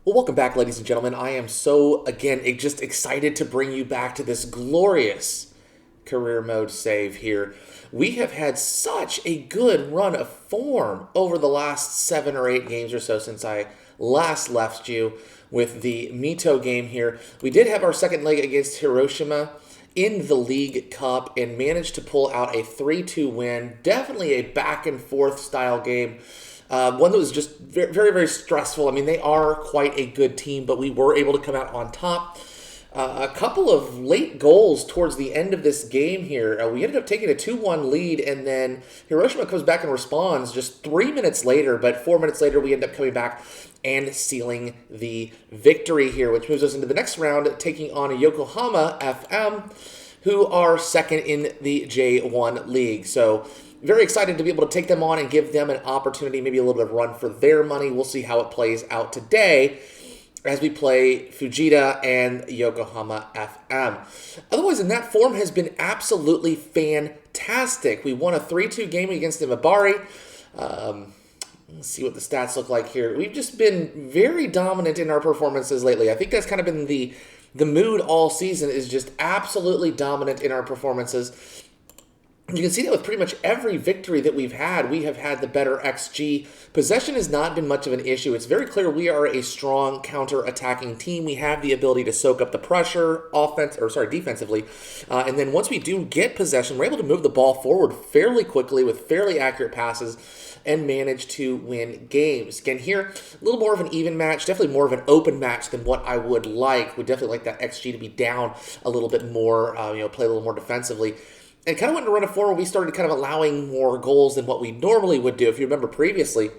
Well, welcome back, ladies and gentlemen. I am so, again, just excited to bring you back to this glorious career mode save here. We have had such a good run of form over the last 7 or 8 games or so since I last left you with the Mito game here. We did have our second leg against Hiroshima in the League Cup and managed to pull out a 3-2 win. Definitely a back and forth style game. One that was just very, very, very stressful. I mean, they are quite a good team, but we were able to come out on top. A couple of late goals towards the end of this game here. We ended up taking a 2-1 lead, and then Hiroshima comes back and responds just 3 minutes later, but 4 minutes later we end up coming back and sealing the victory here, which moves us into the next round, taking on Yokohama FM, who are second in the J1 League. So very excited to be able to take them on and give them an opportunity, maybe a little bit of run for their money. We'll see how it plays out today as we play Fujita and Yokohama FM. Otherwise, in that form has been absolutely fantastic. We won a 3-2 game against Imabari. Let's see what the stats look like here. We've just been very dominant in our performances lately. I think that's kind of been the mood all season, is just absolutely dominant in our performances. You can see that with pretty much every victory that we've had, we have had the better XG. Possession has not been much of an issue. It's very clear we are a strong counter-attacking team. We have the ability to soak up the pressure defensively. And then once we do get possession, we're able to move the ball forward fairly quickly with fairly accurate passes and manage to win games. Again, here, a little more of an even match, definitely more of an open match than what I would like. We'd definitely like that XG to be down a little bit more, play a little more defensively. And kind of went to run a form where we started kind of allowing more goals than what we normally would do. If you remember previously,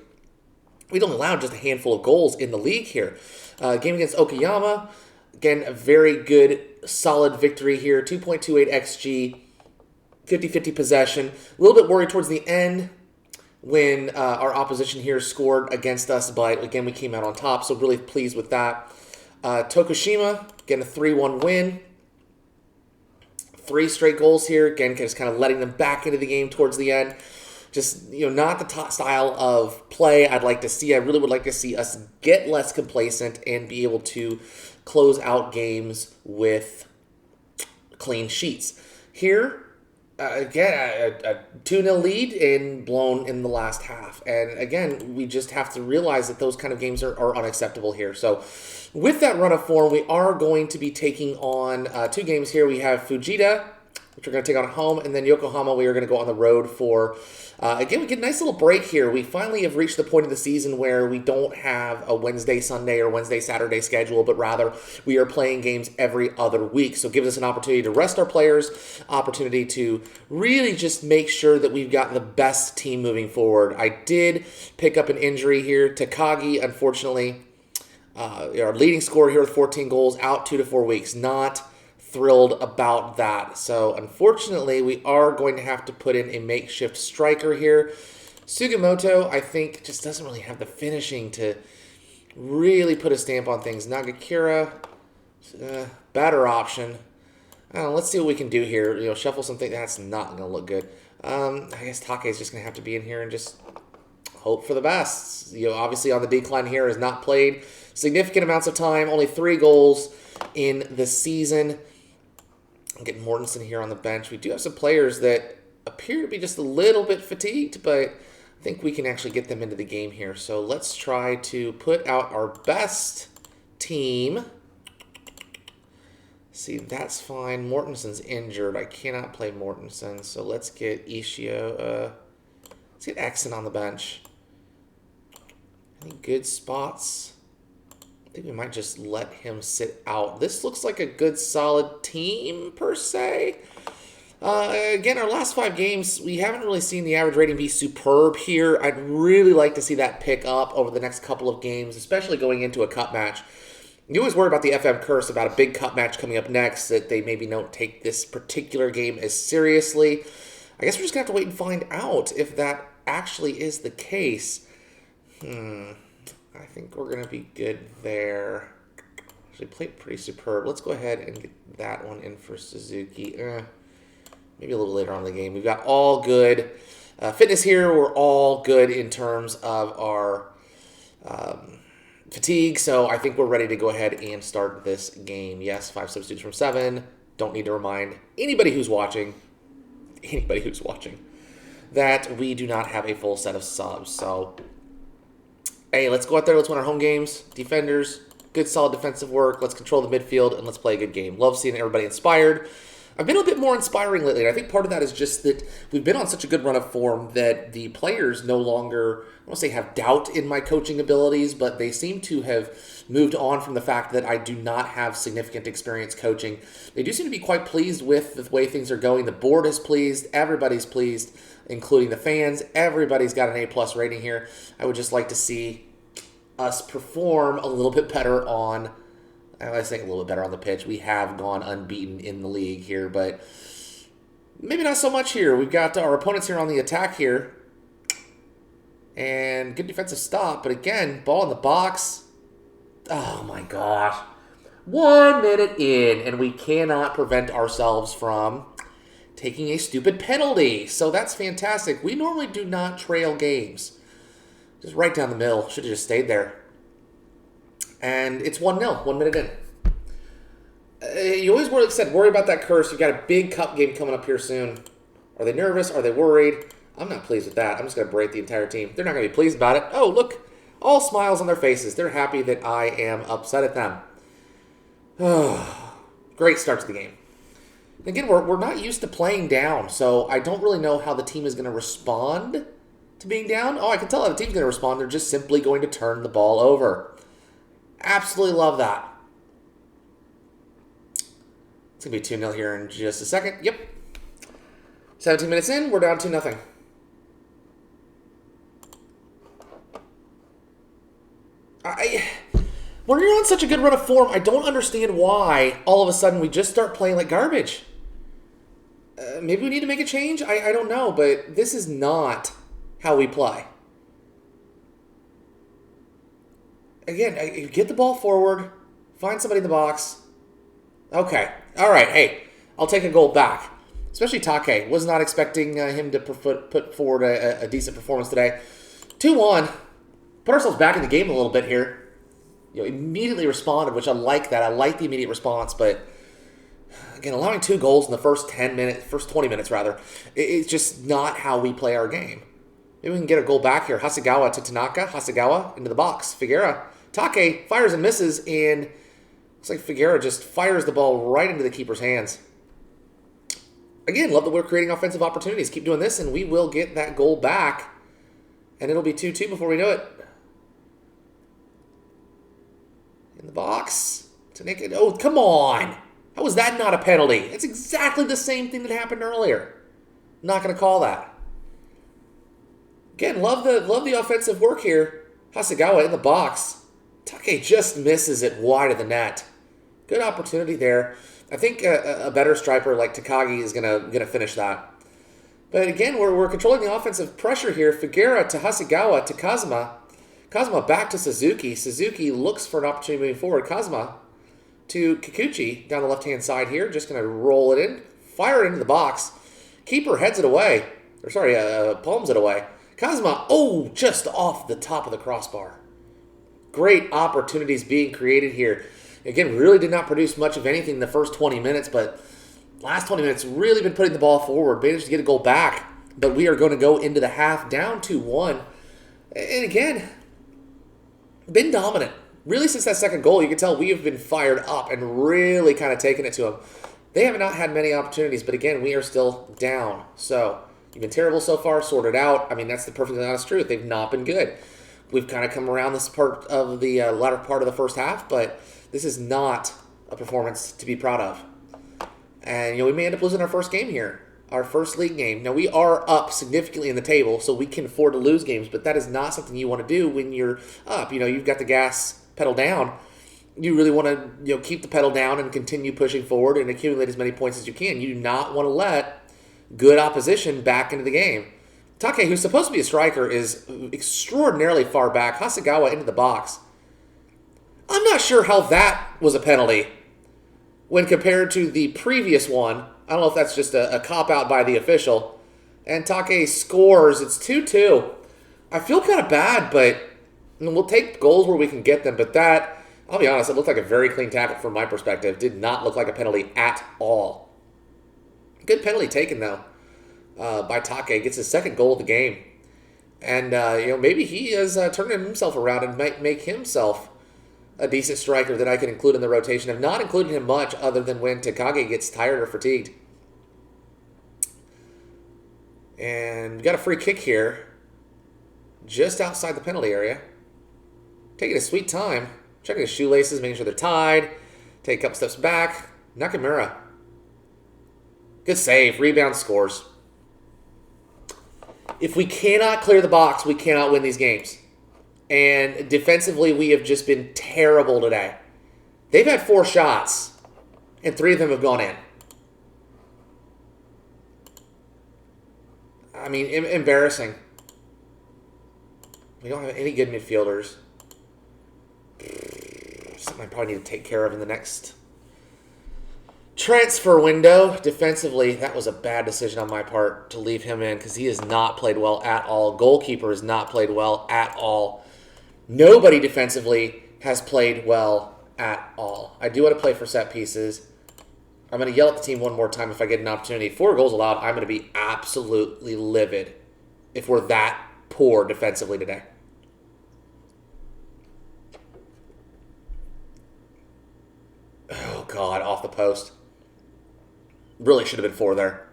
we'd only allowed just a handful of goals in the league here. Game against Okayama, again, a very good, solid victory here. 2.28 XG, 50-50 possession. A little bit worried towards the end when our opposition here scored against us, but again, we came out on top, so really pleased with that. Tokushima, again, a 3-1 win. 3 straight goals here. Again, just kind of letting them back into the game towards the end. Just, not the top style of play I'd like to see. I really would like to see us get less complacent and be able to close out games with clean sheets. Here, again, a 2-0 lead and blown in the last half. And again, we just have to realize that those kind of games are unacceptable here. So with that run of form, we are going to be taking on 2 games here. We have Fujita, which we're going to take on at home, and then Yokohama, we are going to go on the road for. Again, we get a nice little break here. We finally have reached the point of the season where we don't have a Wednesday, Sunday, or Wednesday, Saturday schedule, but rather we are playing games every other week. So it gives us an opportunity to rest our players, opportunity to really just make sure that we've got the best team moving forward. I did pick up an injury here. Takagi, unfortunately, our leading scorer here with 14 goals, out 2 to 4 weeks. Not thrilled about that. So unfortunately, we are going to have to put in a makeshift striker here. Sugimoto, I think, just doesn't really have the finishing to really put a stamp on things. Nagakira, better option. Let's see what we can do here. Shuffle something. That's not going to look good. I guess Take is just going to have to be in here and just hope for the best. Obviously on the decline here, has not played significant amounts of time. Only 3 goals in the season. I'm getting Mortensen here on the bench. We do have some players that appear to be just a little bit fatigued, but I think we can actually get them into the game here. So let's try to put out our best team. See, that's fine. Mortensen's injured. I cannot play Mortensen, so let's get Ishio. Let's get Exon on the bench. Any good spots? I think we might just let him sit out. This looks like a good, solid team, per se. Again, our last 5 games, we haven't really seen the average rating be superb here. I'd really like to see that pick up over the next couple of games, especially going into a cup match. You always worry about the FM curse, about a big cup match coming up next, that they maybe don't take this particular game as seriously. I guess we're just going to have to wait and find out if that actually is the case. I think we're going to be good there. Actually played pretty superb. Let's go ahead and get that one in for Suzuki. Maybe a little later on in the game. We've got all good fitness here. We're all good in terms of our fatigue, so I think we're ready to go ahead and start this game. Yes, 5 substitutes from 7. Don't need to remind anybody who's watching, that we do not have a full set of subs. So, hey, let's go out there. Let's win our home games. Defenders, good solid defensive work. Let's control the midfield, and let's play a good game. Love seeing everybody inspired. I've been a bit more inspiring lately, and I think part of that is just that we've been on such a good run of form that the players no longer, I don't want to say have doubt in my coaching abilities, but they seem to have moved on from the fact that I do not have significant experience coaching. They do seem to be quite pleased with the way things are going. The board is pleased. Everybody's pleased, including the fans. Everybody's got an A+ rating here. I would just like to see us perform a little bit better on, I think a little bit better on the pitch. We have gone unbeaten in the league here, but maybe not so much here. We've got our opponents here on the attack here. And good defensive stop, but again, ball in the box. Oh my gosh. 1 minute in, and we cannot prevent ourselves from taking a stupid penalty. So that's fantastic. We normally do not trail games. Just right down the middle. Should have just stayed there. And it's 1-0, 1 minute in. You always worry about that curse. You've got a big cup game coming up here soon. Are they nervous? Are they worried? I'm not pleased with that. I'm just going to berate the entire team. They're not going to be pleased about it. Oh, look. All smiles on their faces. They're happy that I am upset at them. Great start to the game. Again, we're not used to playing down, so I don't really know how the team is going to respond to being down. Oh, I can tell how the team's going to respond. They're just simply going to turn the ball over. Absolutely love that. It's going to be 2-0 here in just a second. Yep. 17 minutes in, we're down 2-0. When you're on such a good run of form, I don't understand why all of a sudden we just start playing like garbage. Maybe we need to make a change? I don't know, but this is not how we play. Again, get the ball forward, find somebody in the box. Okay, all right, hey, I'll take a goal back. Especially Take. Was not expecting him to put forward a decent performance today. 2-1. Put ourselves back in the game a little bit here. Immediately responded, which I like that. I like the immediate response, but again, allowing 2 goals in the first 20 minutes, it's just not how we play our game. Maybe we can get a goal back here. Hasegawa to Tanaka. Hasegawa into the box. Figueira. Take fires and misses, and looks like Figueira just fires the ball right into the keeper's hands. Again, love that we're creating offensive opportunities. Keep doing this, and we will get that goal back, and it'll be 2-2 before we know it. In the box. Tanaka. Oh, come on. How was that not a penalty? It's exactly the same thing that happened earlier. Not going to call that. Again, love the offensive work here. Hasegawa in the box. Take just misses it wide of the net. Good opportunity there. I think a better striker like Takagi is gonna finish that. But again, we're controlling the offensive pressure here. Figueira to Hasegawa to Kazuma. Kazuma back to Suzuki. Suzuki looks for an opportunity moving forward. Kazuma to Kikuchi down the left-hand side here. Just going to roll it in. Fire it into the box. Keeper heads it away. Palms it away. Kazuma, just off the top of the crossbar. Great opportunities being created here. Again, really did not produce much of anything in the first 20 minutes, but last 20 minutes really been putting the ball forward. Managed to get a goal back, but we are going to go into the half down 2-1. And again, been dominant. Really, since that second goal, you can tell we have been fired up and really kind of taken it to them. They have not had many opportunities, but again, we are still down. So, you've been terrible so far, sorted out. I mean, that's the perfectly honest truth. They've not been good. We've kind of come around this part of the latter part of the first half, but this is not a performance to be proud of. And, we may end up losing our first game here, our first league game. Now, we are up significantly in the table, so we can afford to lose games, but that is not something you want to do when you're up. You've got the gas pedal down. You really want to keep the pedal down and continue pushing forward and accumulate as many points as you can. You do not want to let good opposition back into the game. Take, who's supposed to be a striker, is extraordinarily far back. Hasegawa into the box. I'm not sure how that was a penalty when compared to the previous one. I don't know if that's just a cop-out by the official. And Take scores. It's 2-2. I feel kind of bad, but And we'll take goals where we can get them, but that, I'll be honest, it looked like a very clean tackle from my perspective. Did not look like a penalty at all. Good penalty taken, though, by Take. Gets his second goal of the game. And, maybe he is turning himself around and might make himself a decent striker that I can include in the rotation. I've not included him much other than when Takagi gets tired or fatigued. And we got a free kick here, just outside the penalty area. Taking his sweet time, checking his shoelaces, making sure they're tied. Take a couple steps back. Nakamura. Good save. Rebound, scores. If we cannot clear the box, we cannot win these games. And defensively, we have just been terrible today. They've had 4 shots, and 3 of them have gone in. I mean, embarrassing. We don't have any good midfielders. Something I probably need to take care of in the next transfer window. Defensively, that was a bad decision on my part to leave him in because he has not played well at all. Goalkeeper has not played well at all. Nobody defensively has played well at all. I do want to play for set pieces. I'm going to yell at the team one more time if I get an opportunity. 4 goals allowed. I'm going to be absolutely livid if we're that poor defensively today. Oh, God, off the post. Really should have been 4 there.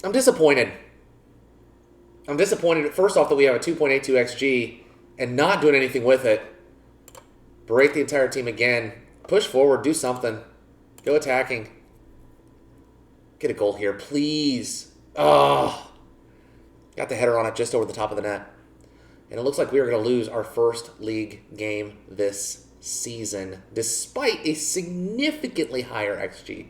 I'm disappointed. I'm disappointed, first off, that we have a 2.82 XG and not doing anything with it. Berate the entire team again. Push forward. Do something. Go attacking. Get a goal here, please. Oh. Got the header on it just over the top of the net. And it looks like we are going to lose our first league game this season, despite a significantly higher XG.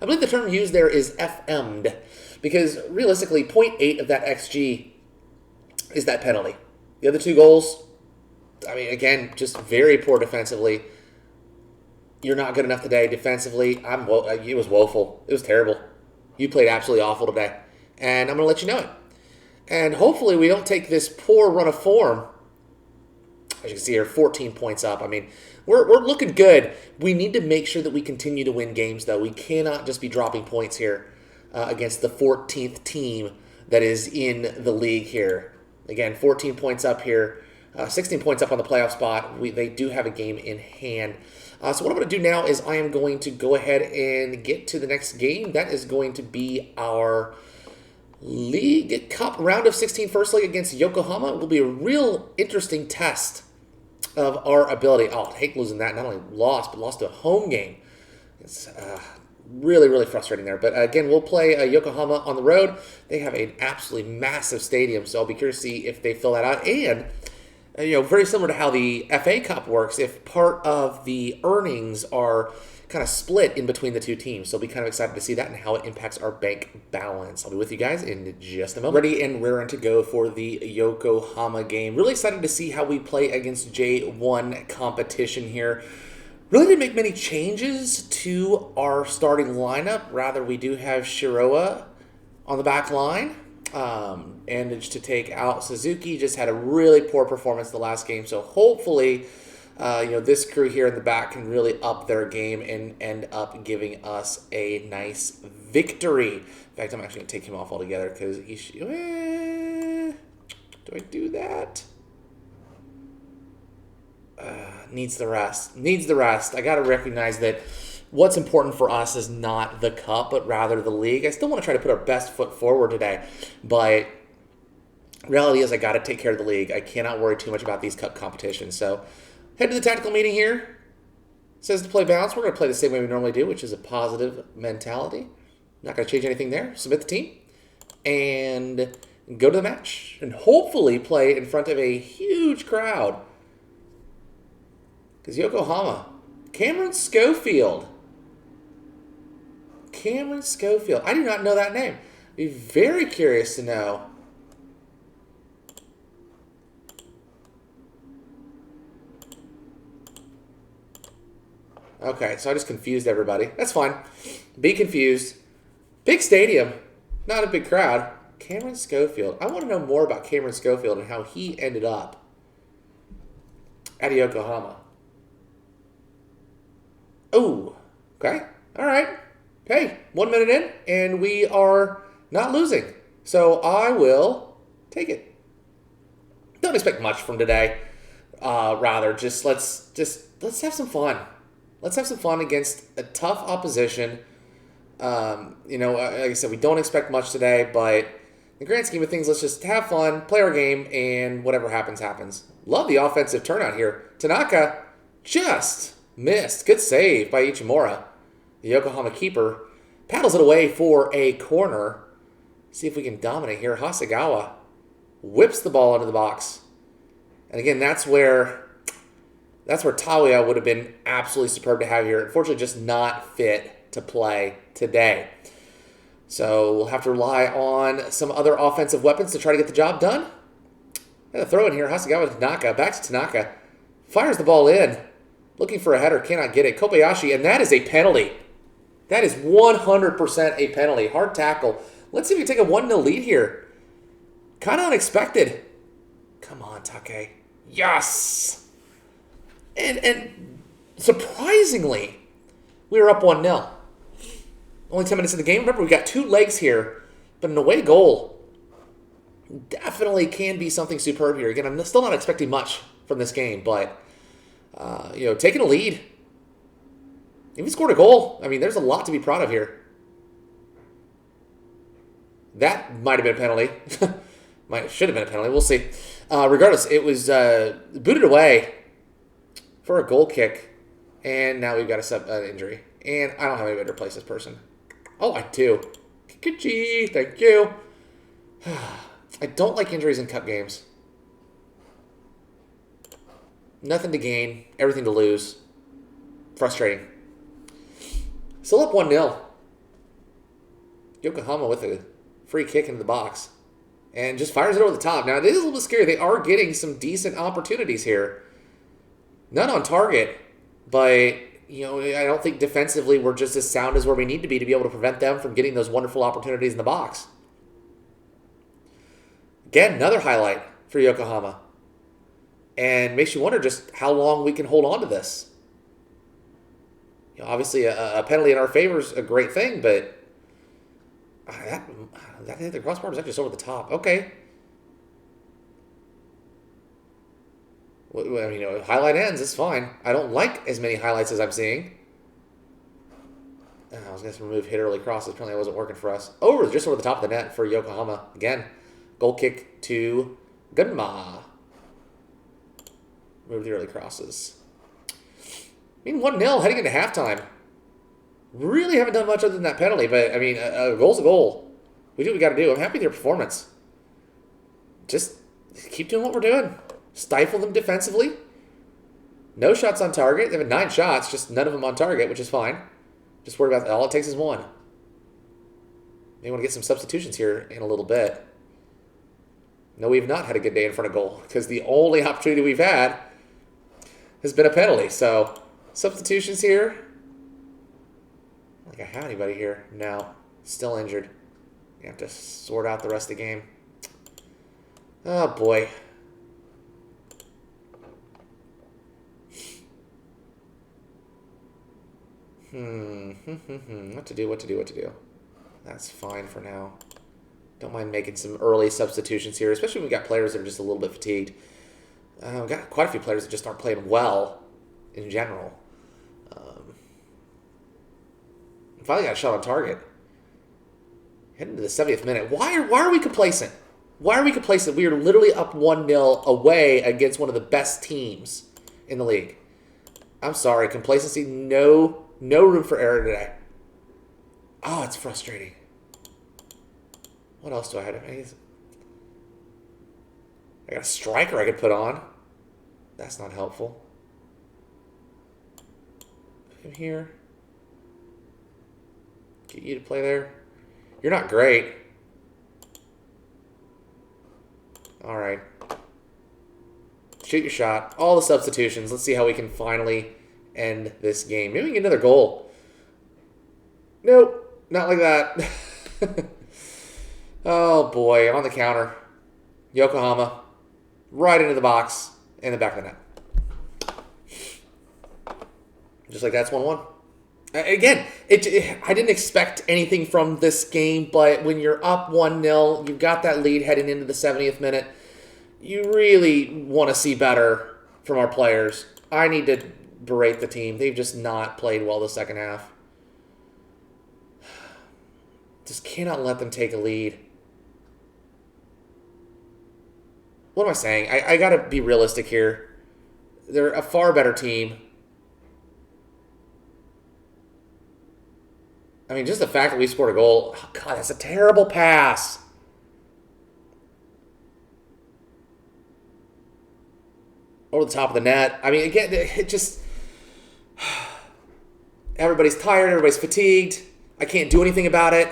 I believe the term used there is FM'd, because realistically, 0.8 of that XG is that penalty. The other 2 goals, I mean, again, just very poor defensively. You're not good enough today defensively. It was woeful. It was terrible. You played absolutely awful today. And I'm going to let you know it. And hopefully we don't take this poor run of form. As you can see here, 14 points up. I mean, we're looking good. We need to make sure that we continue to win games, though. We cannot just be dropping points here against the 14th team that is in the league here. Again, 14 points up here. 16 points up on the playoff spot. They do have a game in hand. So what I'm going to do now is I am going to go ahead and get to the next game. That is going to be our League Cup round of 16 first leg against Yokohama. It will be a real interesting test of our ability. Oh, I hate losing that. Not only lost, but lost to a home game. It's really, really frustrating there. But again, we'll play Yokohama on the road. They have an absolutely massive stadium, so I'll be curious to see if they fill that out. And very similar to how the FA Cup works, if part of the earnings are kind of split in between the 2 teams. So I'll be kind of excited to see that and how it impacts our bank balance. I'll be with you guys in just a moment. Ready and raring to go for the Yokohama game. Really excited to see how we play against J1 competition here. Really didn't make many changes to our starting lineup. Rather, we do have Shiroa on the back line. Managed to take out Suzuki. Just had a really poor performance the last game. So hopefully, this crew here in the back can really up their game and end up giving us a nice victory. In fact, I'm actually going to take him off altogether because do I do that? Needs the rest. Needs the rest. I got to recognize that what's important for us is not the cup, but rather the league. I still want to try to put our best foot forward today, but reality is I got to take care of the league. I cannot worry too much about these cup competitions. So head to the tactical meeting here. It says to play balance. We're going to play the same way we normally do, which is a positive mentality. Not going to change anything there. Submit the team and go to the match and hopefully play in front of a huge crowd. Because Yokohama, Cameron Schofield. Cameron Schofield. I do not know that name. Be very curious to know. Okay, so I just confused everybody. That's fine. Be confused. Big stadium. Not a big crowd. Cameron Schofield. I want to know more about Cameron Schofield and how he ended up at Yokohama. Oh, okay. All right. Hey, 1 minute in, and we are not losing. So I will take it. Don't expect much from today. Rather, let's have some fun. Let's have some fun against a tough opposition. Like I said, we don't expect much today, but in the grand scheme of things, let's just have fun, play our game, and whatever happens, happens. Love the offensive turnout here. Tanaka just missed. Good save by Ichimura. The Yokohama keeper paddles it away for a corner. See if we can dominate here. Hasegawa whips the ball into the box. And again, that's where Tawiya would have been absolutely superb to have here. Unfortunately, just not fit to play today. So we'll have to rely on some other offensive weapons to try to get the job done. And a throw in here. Hasegawa to Tanaka. Back to Tanaka. Fires the ball in. Looking for a header. Cannot get it. Kobayashi. And that is a penalty. That is 100% a penalty. Hard tackle. Let's see if we can take a 1-0 lead here. Kind of unexpected. Come on, Take. Yes! And surprisingly, we were up 1-0. Only 10 minutes in the game. Remember, we got 2 legs here, but an away goal definitely can be something superb here. Again, I'm still not expecting much from this game, but, taking a lead. Even scored a goal. I mean, there's a lot to be proud of here. That might have been a penalty. Should have been a penalty. We'll see. Regardless, it was booted away for a goal kick, and now we've got an injury. And I don't have anybody to replace this person. Oh, I do. Kikuchi, thank you. I don't like injuries in cup games. Nothing to gain, everything to lose. Frustrating. Still up 1-0. Yokohama with a free kick into the box. And just fires it over the top. Now, it is a little bit scary. They are getting some decent opportunities here. None on target. But, I don't think defensively we're just as sound as where we need to be able to prevent them from getting those wonderful opportunities in the box. Again, another highlight for Yokohama. And makes you wonder just how long we can hold on to this. Obviously, a penalty in our favor is a great thing, but that hit the crossbar was actually just over the top. Okay. Well, highlight ends, it's fine. I don't like as many highlights as I'm seeing. I was going to remove hit early crosses. Apparently, it wasn't working for us. Just over the top of the net for Yokohama. Again, goal kick to Gunma. Remove the early crosses. 1-0 heading into halftime. Really haven't done much other than that penalty, but, a goal's a goal. We do what we got to do. I'm happy with their performance. Just keep doing what we're doing. Stifle them defensively. No shots on target. They have 9 shots, just none of them on target, which is fine. Just worry about that. All it takes is 1. May want to get some substitutions here in a little bit. No, we've not had a good day in front of goal because the only opportunity we've had has been a penalty. So, substitutions here. I don't think I have anybody here. No. Still injured. You have to sort out the rest of the game. Oh, boy. What to do. That's fine for now. Don't mind making some early substitutions here, especially when we've got players that are just a little bit fatigued. We've got quite a few players that just aren't playing well in general. Finally got a shot on target. Heading to the 70th minute. Why are we complacent? Why are we complacent? We are literally up 1-0 away against one of the best teams in the league. I'm sorry. Complacency, no room for error today. Oh, it's frustrating. What else do I have? I got a striker I could put on. That's not helpful. Put him here. Get you to play there. You're not great. All right. Shoot your shot. All the substitutions. Let's see how we can finally end this game. Maybe we can get another goal. Nope. Not like that. Oh boy, on the counter. Yokohama. Right into the box. In the back of the net. Just like that's 1-1. Again, I didn't expect anything from this game, but when you're up 1-0, you've got that lead heading into the 70th minute. You really want to see better from our players. I need to berate the team. They've just not played well the second half. Just cannot let them take a lead. What am I saying? I got to be realistic here. They're a far better team. I mean, just the fact that we scored a goal. Oh, God, that's a terrible pass. Over the top of the net. I mean, again, it just... Everybody's tired. Everybody's fatigued. I can't do anything about it.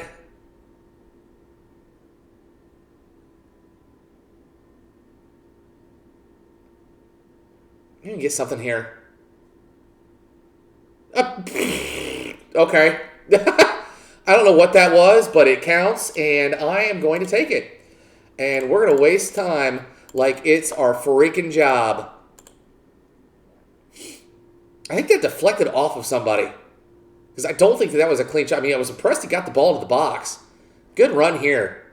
You can get something here. Okay. I don't know what that was, but it counts, and I am going to take it. And we're going to waste time like it's our freaking job. I think that deflected off of somebody. Because I don't think that was a clean shot. I mean, I was impressed he got the ball to the box. Good run here.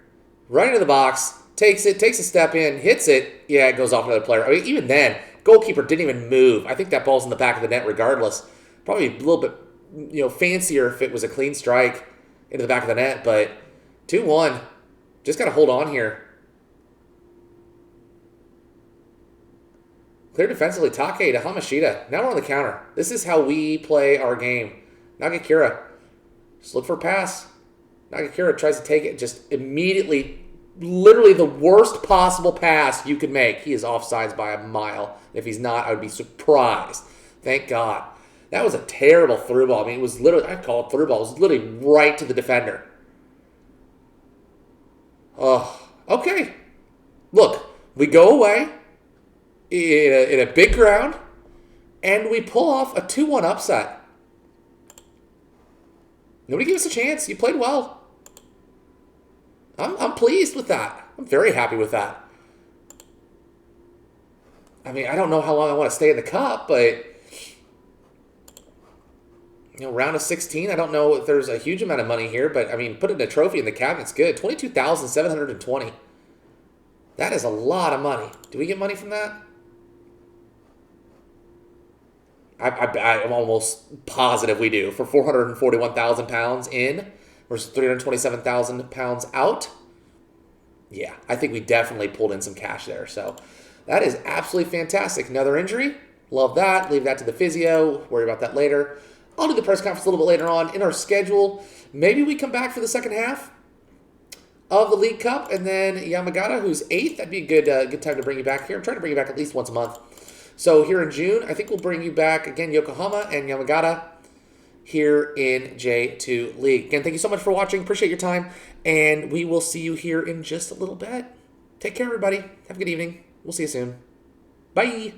Right into the box. Takes it, takes a step in, hits it. Yeah, it goes off another player. I mean, even then, goalkeeper didn't even move. I think that ball's in the back of the net regardless. Probably a little bit, fancier if it was a clean strike into the back of the net. But 2-1. Just got to hold on here. Clear defensively, Take to Hamashita. Now we're on the counter. This is how we play our game. Nagakura. Just look for a pass. Nagakura tries to take it. Just immediately, literally the worst possible pass you could make. He is offsides by a mile. If he's not, I would be surprised. Thank God. That was a terrible through ball. I mean, it was literally, I call it through ball. It was literally right to the defender. Oh, okay. Look, we go away in a big ground, and we pull off a 2-1 upset. Nobody gave us a chance. You played well. I'm pleased with that. I'm very happy with that. I mean, I don't know how long I want to stay in the cup, but round of 16, I don't know if there's a huge amount of money here, but I mean, putting a trophy in the cabinet's good. 22,720. That is a lot of money. Do we get money from that? I'm almost positive we do. For 441,000 pounds in versus 327,000 pounds out. Yeah, I think we definitely pulled in some cash there. So that is absolutely fantastic. Another injury. Love that. Leave that to the physio. Worry about that later. I'll do the press conference a little bit later on in our schedule. Maybe we come back for the second half of the League Cup, and then Yamagata, who's 8th. That'd be a good time to bring you back here. I'm trying to bring you back at least once a month. So here in June, I think we'll bring you back again, Yokohama and Yamagata here in J2 League. Again, thank you so much for watching. Appreciate your time, and we will see you here in just a little bit. Take care, everybody. Have a good evening. We'll see you soon. Bye.